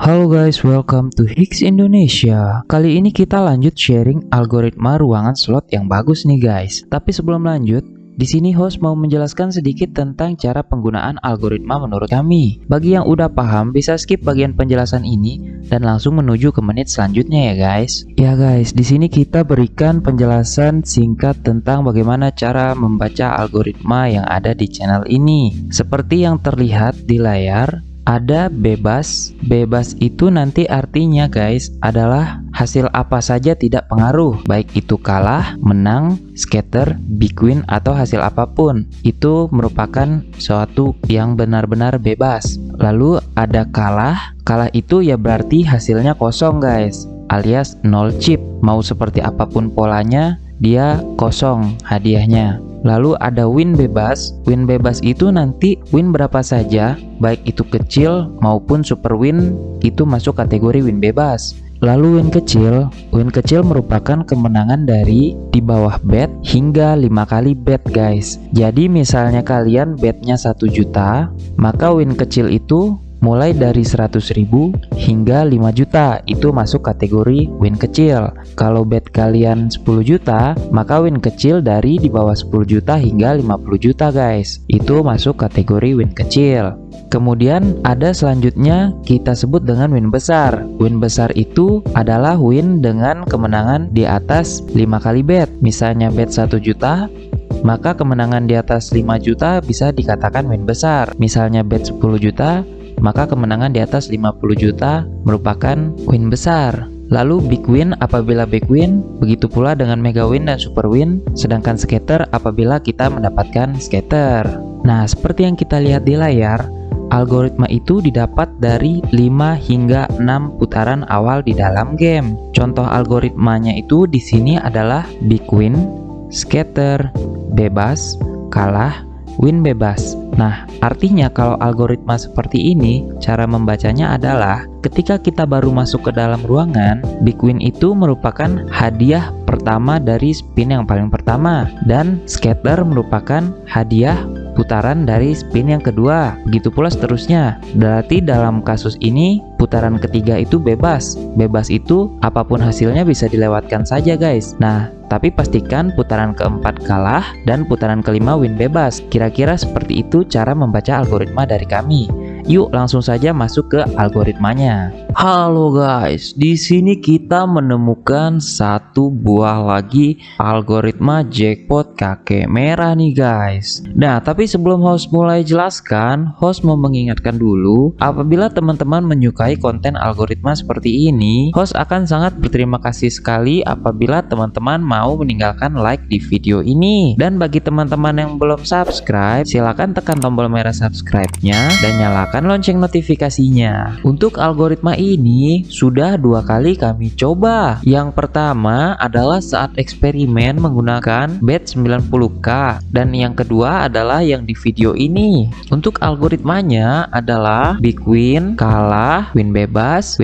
Halo guys, welcome to Hicks Indonesia. Kali ini kita lanjut sharing algoritma ruangan slot yang bagus nih guys. Tapi sebelum lanjut, di sini host mau menjelaskan sedikit tentang cara penggunaan algoritma menurut kami. Bagi yang udah paham, bisa skip bagian penjelasan ini dan langsung menuju ke menit selanjutnya ya guys. Ya guys, di sini kita berikan penjelasan singkat tentang bagaimana cara membaca algoritma yang ada di channel ini. Seperti yang terlihat di layar, ada bebas. Bebas itu nanti artinya guys adalah hasil apa saja tidak pengaruh, baik itu kalah, menang, scatter, big win atau hasil apapun. Itu merupakan suatu yang benar-benar bebas. Lalu ada kalah. Kalah itu ya berarti hasilnya kosong guys, alias nol chip. Mau seperti apapun polanya, dia kosong hadiahnya. Lalu ada win bebas. Win bebas itu nanti win berapa saja, baik itu kecil maupun super win, itu masuk kategori win bebas. Lalu win kecil merupakan kemenangan dari di bawah bet hingga 5 kali bet guys. Jadi misalnya kalian betnya 1 juta, maka win kecil itu mulai dari 100.000 hingga 5 juta, itu masuk kategori win kecil. Kalau bet kalian 10 juta, maka win kecil dari di bawah 10 juta hingga 50 juta guys, itu masuk kategori win kecil. Kemudian ada selanjutnya kita sebut dengan win besar. Win besar itu adalah win dengan kemenangan di atas 5 kali bet. Misalnya bet 1 juta, maka kemenangan di atas 5 juta bisa dikatakan win besar. Misalnya bet 10 juta, maka kemenangan di atas 50 juta merupakan win besar. Lalu big win apabila big win, begitu pula dengan mega win dan super win, sedangkan scatter apabila kita mendapatkan scatter. Nah, seperti yang kita lihat di layar, algoritma itu didapat dari 5 hingga 6 putaran awal di dalam game. Contoh algoritmanya itu di sini adalah big win, scatter, bebas, kalah, win bebas. Nah, artinya kalau algoritma seperti ini, cara membacanya adalah ketika kita baru masuk ke dalam ruangan, big win itu merupakan hadiah pertama dari spin yang paling pertama, dan scatter merupakan hadiah putaran dari spin yang kedua. Begitu pula seterusnya. Berarti dalam kasus ini putaran ketiga itu bebas. Bebas itu apapun hasilnya bisa dilewatkan saja guys. Nah, tapi pastikan putaran keempat kalah dan putaran kelima win bebas. Kira-kira seperti itu cara membaca algoritma dari kami. Yuk langsung saja masuk ke algoritmanya. Halo guys, di sini kita menemukan satu buah lagi algoritma jackpot kakek merah nih guys. Nah, tapi sebelum host mulai jelaskan, host mau mengingatkan dulu, apabila teman-teman menyukai konten algoritma seperti ini, host akan sangat berterima kasih sekali apabila teman-teman mau meninggalkan like di video ini. Dan bagi teman-teman yang belum subscribe, silakan tekan tombol merah subscribe-nya dan nyalakan lonceng notifikasinya. Untuk algoritma ini sudah 2 kali kami coba. Yang pertama adalah saat eksperimen menggunakan bet 90k, dan yang kedua adalah yang di video ini. Untuk algoritmanya adalah big win, kalah, win bebas,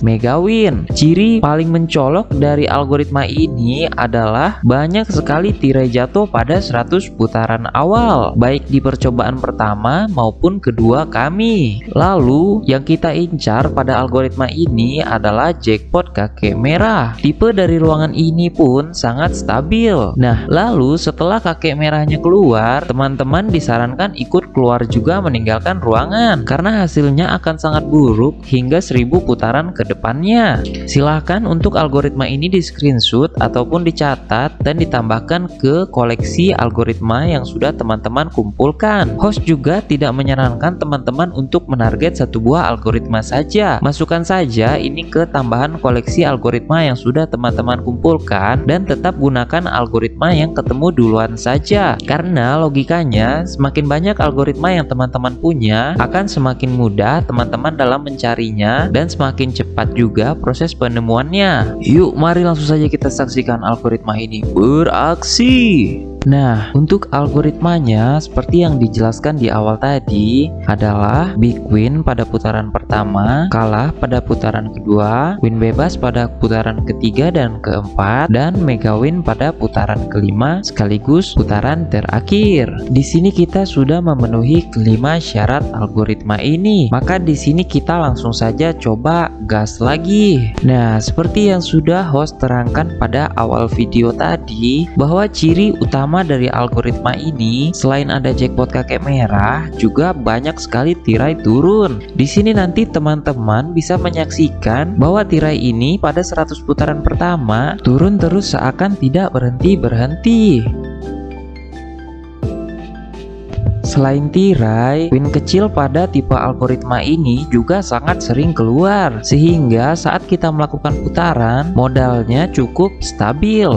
mega win. Ciri paling mencolok dari algoritma ini adalah banyak sekali tirai jatuh pada 100 putaran awal, baik di percobaan pertama maupun kedua kami. Lalu yang kita incar pada algoritma ini adalah jackpot kakek merah. Tipe dari ruangan ini pun sangat stabil. Nah, lalu setelah kakek merahnya keluar, teman-teman disarankan ikut keluar juga meninggalkan ruangan, karena hasilnya akan sangat buruk hingga 1000 putaran ke depannya. Silahkan untuk algoritma ini di screenshot ataupun dicatat dan ditambahkan ke koleksi algoritma yang sudah teman-teman kumpulkan. Host juga tidak menyarankan teman-teman untuk menarget satu buah algoritma saja. Masukkan saja ini ke tambahan koleksi algoritma yang sudah teman-teman kumpulkan, dan tetap gunakan algoritma yang ketemu duluan saja. Karena logikanya semakin banyak algoritma yang teman-teman punya, akan semakin mudah teman-teman dalam mencarinya dan semakin cepat juga proses penemuannya. Yuk, mari langsung saja kita saksikan algoritma ini beraksi. Nah, untuk algoritmanya seperti yang dijelaskan di awal tadi adalah big win pada putaran pertama, kalah pada putaran kedua, win bebas pada putaran ketiga dan keempat, dan mega win pada putaran kelima sekaligus putaran terakhir. Di sini kita sudah memenuhi kelima syarat algoritma ini. Maka di sini kita langsung saja coba gas lagi. Nah, seperti yang sudah host terangkan pada awal video tadi, bahwa ciri utama dari algoritma ini selain ada jackpot kakek merah, juga banyak sekali tirai turun. Di sini nanti teman-teman bisa menyaksikan bahwa tirai ini pada 100 putaran pertama turun terus seakan tidak berhenti-berhenti. Selain tirai, win kecil pada tipe algoritma ini juga sangat sering keluar, sehingga saat kita melakukan putaran, modalnya cukup stabil.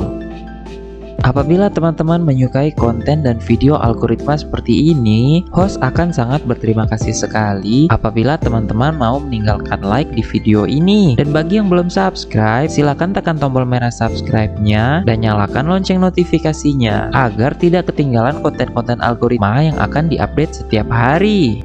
Apabila teman-teman menyukai konten dan video algoritma seperti ini, host akan sangat berterima kasih sekali apabila teman-teman mau meninggalkan like di video ini. Dan bagi yang belum subscribe, silahkan tekan tombol merah subscribe-nya dan nyalakan lonceng notifikasinya agar tidak ketinggalan konten-konten algoritma yang akan diupdate setiap hari.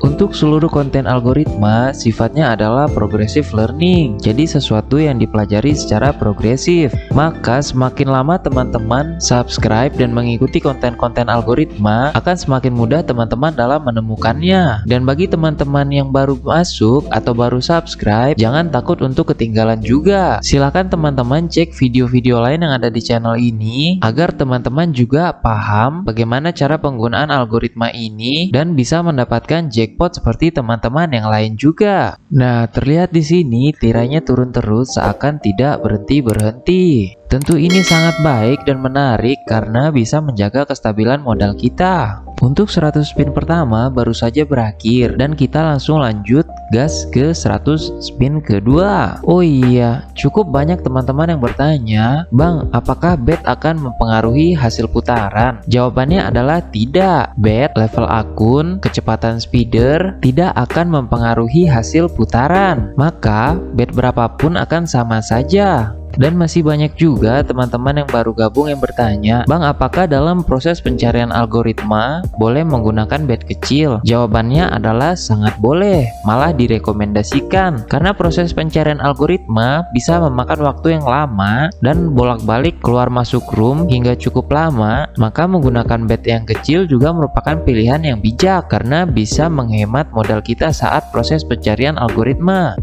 Untuk seluruh konten algoritma sifatnya adalah progressive learning, jadi sesuatu yang dipelajari secara progresif. Maka semakin lama teman-teman subscribe dan mengikuti konten-konten algoritma, akan semakin mudah teman-teman dalam menemukannya. Dan bagi teman-teman yang baru masuk atau baru subscribe, jangan takut untuk ketinggalan juga. Silahkan teman-teman cek video-video lain yang ada di channel ini agar teman-teman juga paham bagaimana cara penggunaan algoritma ini dan bisa mendapatkan jackpot seperti teman-teman yang lain juga. Nah, terlihat di sini tirainya turun terus seakan tidak berhenti-berhenti. Tentu ini sangat baik dan menarik karena bisa menjaga kestabilan modal kita. Untuk 100 spin pertama baru saja berakhir dan kita langsung lanjut gas ke 100 spin kedua. Oh iya, cukup banyak teman-teman yang bertanya, "Bang, apakah bet akan mempengaruhi hasil putaran?" Jawabannya adalah tidak. Bet, level akun, kecepatan speeder tidak akan mempengaruhi hasil putaran. Maka bet berapapun akan sama saja. Dan masih banyak juga teman-teman yang baru gabung yang bertanya, "Bang, apakah dalam proses pencarian algoritma boleh menggunakan bet kecil?" Jawabannya adalah sangat boleh, malah direkomendasikan. Karena proses pencarian algoritma bisa memakan waktu yang lama dan bolak-balik keluar masuk room hingga cukup lama, maka menggunakan bet yang kecil juga merupakan pilihan yang bijak karena bisa menghemat modal kita saat proses pencarian algoritma.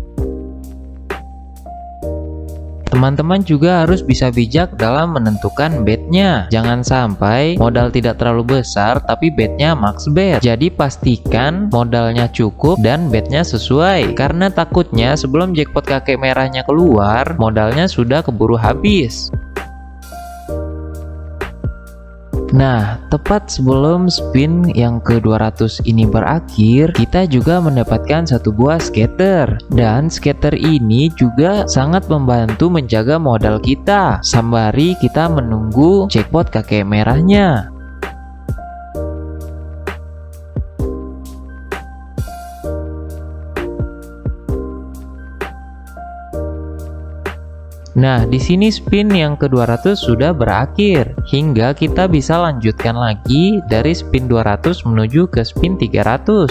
Teman-teman juga harus bisa bijak dalam menentukan betnya. Jangan sampai modal tidak terlalu besar tapi betnya max bet. Jadi pastikan modalnya cukup dan betnya sesuai. Karena takutnya sebelum jackpot kakek merahnya keluar, modalnya sudah keburu habis. Nah, tepat sebelum spin yang ke-200 ini berakhir, kita juga mendapatkan satu buah scatter. Dan scatter ini juga sangat membantu menjaga modal kita, sembari kita menunggu jackpot kakek merahnya. Nah, di sini spin yang ke-200 sudah berakhir, hingga kita bisa lanjutkan lagi dari spin 200 menuju ke spin 300.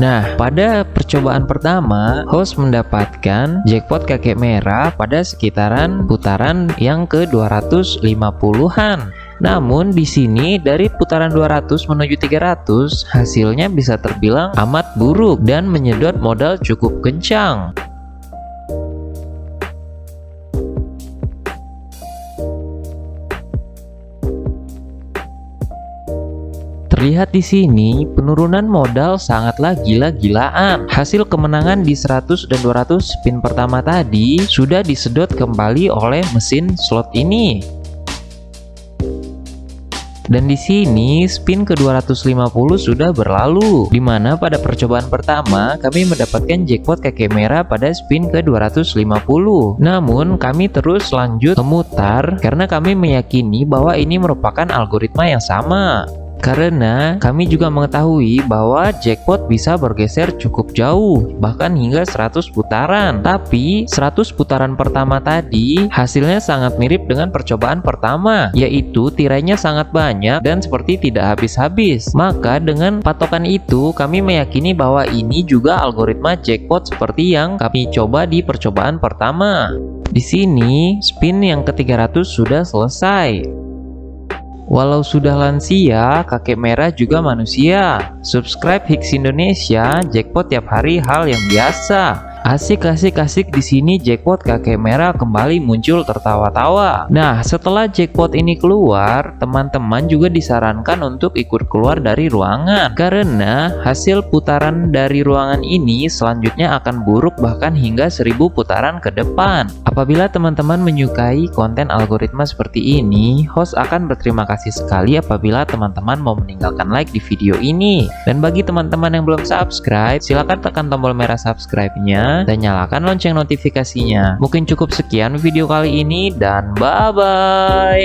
Nah, pada percobaan pertama, host mendapatkan jackpot kakek merah pada sekitaran putaran yang ke-250-an. Namun di sini dari putaran 200 menuju 300, hasilnya bisa terbilang amat buruk dan menyedot modal cukup kencang. Terlihat di sini penurunan modal sangatlah gila-gilaan. Hasil kemenangan di 100 dan 200 spin pertama tadi sudah disedot kembali oleh mesin slot ini. Dan di sini spin ke 250 sudah berlalu, dimana pada percobaan pertama kami mendapatkan jackpot kakek merah pada spin ke 250. Namun kami terus lanjut memutar karena kami meyakini bahwa ini merupakan algoritma yang sama. Karena kami juga mengetahui bahwa jackpot bisa bergeser cukup jauh, bahkan hingga 100 putaran. Tapi 100 putaran pertama tadi hasilnya sangat mirip dengan percobaan pertama, yaitu tirainya sangat banyak dan seperti tidak habis-habis. Maka dengan patokan itu kami meyakini bahwa ini juga algoritma jackpot seperti yang kami coba di percobaan pertama. Di sini spin yang ke-300 sudah selesai. Walau sudah lansia, kakek merah juga manusia. Subscribe Hicks Indonesia, jackpot tiap hari hal yang biasa. Asik di sini jackpot kakek merah kembali muncul tertawa-tawa. Nah, setelah jackpot ini keluar, teman-teman juga disarankan untuk ikut keluar dari ruangan karena hasil putaran dari ruangan ini selanjutnya akan buruk bahkan hingga 1000 putaran ke depan. Apabila teman-teman menyukai konten algoritma seperti ini, host akan berterima kasih sekali apabila teman-teman mau meninggalkan like di video ini. Dan bagi teman-teman yang belum subscribe, silahkan tekan tombol merah subscribe-nya dan nyalakan lonceng notifikasinya. Mungkin cukup sekian video kali ini dan bye-bye.